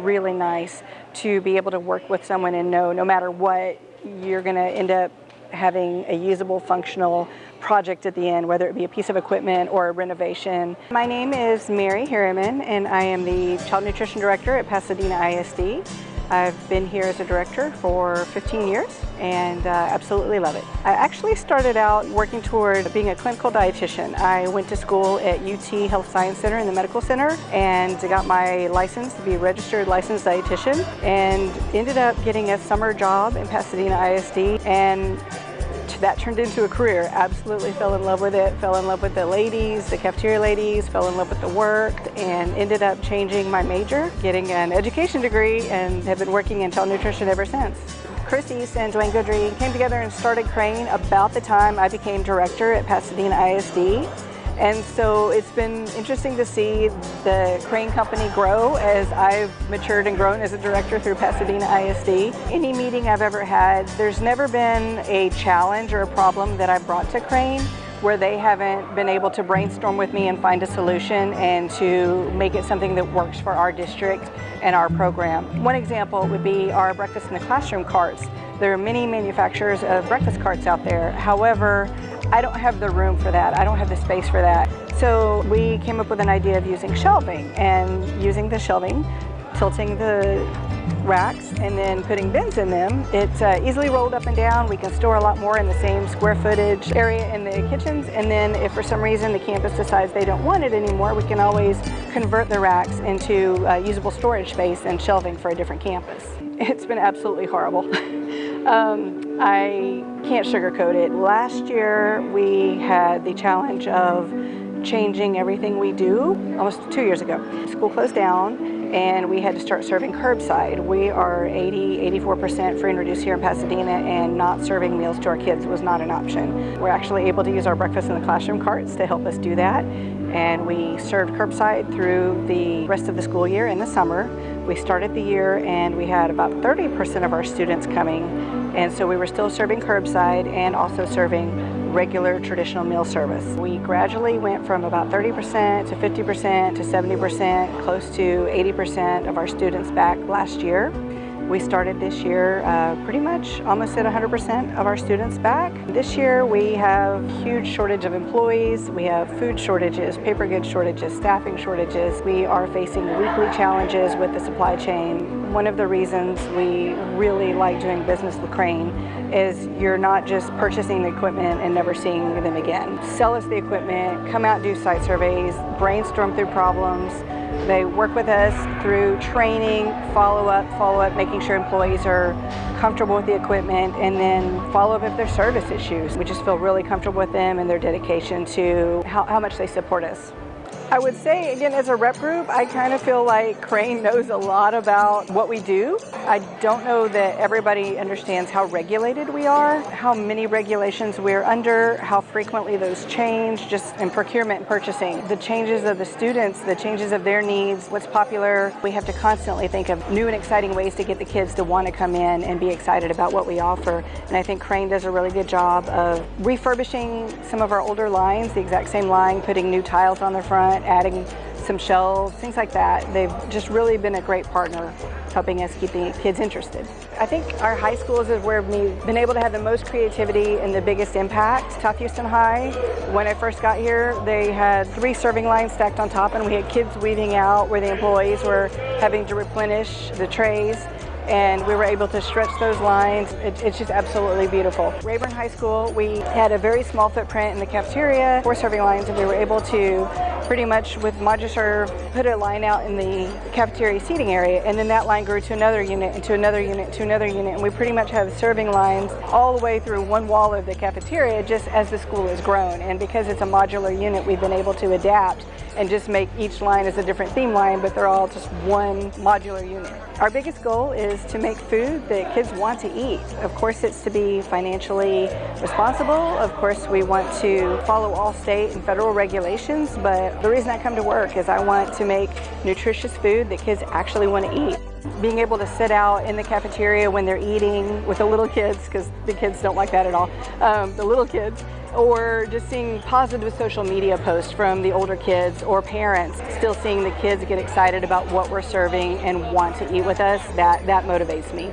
really nice to be able to work with someone and know no matter what, you're going to end up having a usable, functional project at the end, whether it be a piece of equipment or a renovation. My name is Mary Harriman, and I am the Child Nutrition Director at Pasadena ISD. I've been here as a director for 15 years and absolutely love it. I actually started out working toward being a clinical dietitian. I went to school at UT Health Science Center in the Medical Center and got my license to be a registered licensed dietitian, and ended up getting a summer job in Pasadena ISD, and that turned into a career. Absolutely fell in love with it, fell in love with the ladies, the cafeteria ladies, fell in love with the work, and ended up changing my major, getting an education degree, and have been working in child nutrition ever since. Chris East and Dwayne Goodry came together and started Chrane about the time I became director at Pasadena ISD. And so it's been interesting to see the Chrane company grow as I've matured and grown as a director through Pasadena ISD. Any meeting I've ever had, there's never been a challenge or a problem that I've brought to Chrane where they haven't been able to brainstorm with me and find a solution and to make it something that works for our district and our program. One example would be our breakfast in the classroom carts. There are many manufacturers of breakfast carts out there. However, I don't have the room for that. I don't have the space for that. So we came up with an idea of using shelving, and using the shelving, tilting the racks and then putting bins in them. It's easily rolled up and down. We can store a lot more in the same square footage area in the kitchens, and then if for some reason the campus decides they don't want it anymore, we can always convert the racks into usable storage space and shelving for a different campus. It's been absolutely horrible. I can't sugarcoat it. Last year we had the challenge of changing everything we do almost 2 years ago. School closed down and we had to start serving curbside. We are 84% free and reduced here in Pasadena, and not serving meals to our kids was not an option. We're actually able to use our breakfast in the classroom carts to help us do that. And we served curbside through the rest of the school year in the summer. We started the year and we had about 30% of our students coming, and so we were still serving curbside and also serving regular traditional meal service. We gradually went from about 30% to 50% to 70%, close to 80% of our students back last year. We started this year pretty much almost at 100% of our students back. This year we have huge shortage of employees, we have food shortages, paper goods shortages, staffing shortages. We are facing weekly challenges with the supply chain. One of the reasons we really like doing business with Chrane is you're not just purchasing the equipment and never seeing them again. Sell us the equipment, come out and do site surveys, brainstorm through problems. They work with us through training, follow-up, making sure employees are comfortable with the equipment, and then follow up if there's service issues. We just feel really comfortable with them and their dedication to how much they support us. I would say, again, as a rep group, I kind of feel like Chrane knows a lot about what we do. I don't know that everybody understands how regulated we are, how many regulations we're under, how frequently those change, just in procurement and purchasing. The changes of the students, the changes of their needs, what's popular. We have to constantly think of new and exciting ways to get the kids to want to come in and be excited about what we offer. And I think Chrane does a really good job of refurbishing some of our older lines, the exact same line, putting new tiles on the front, adding some shelves, things like that. They've just really been a great partner helping us keep the kids interested. I think our high schools is where we've been able to have the most creativity and the biggest impact. South Houston High, when I first got here, they had 3 serving lines stacked on top, and we had kids weeding out where the employees were having to replenish the trays, and we were able to stretch those lines. It's just absolutely beautiful. Rayburn High School, we had a very small footprint in the cafeteria, 4 serving lines, and we were able to pretty much with ModuServe put a line out in the cafeteria seating area, and then that line grew to another unit and to another unit to another unit, and we pretty much have serving lines all the way through one wall of the cafeteria just as the school has grown. And because it's a modular unit, we've been able to adapt and just make each line as a different theme line, but they're all just one modular unit. Our biggest goal is to make food that kids want to eat. Of course, it's to be financially responsible. Of course, we want to follow all state and federal regulations, but the reason I come to work is I want to make nutritious food that kids actually want to eat. Being able to sit out in the cafeteria when they're eating with the little kids, because the kids don't like that at all, the little kids, or just seeing positive social media posts from the older kids or parents, still seeing the kids get excited about what we're serving and want to eat with us, that motivates me.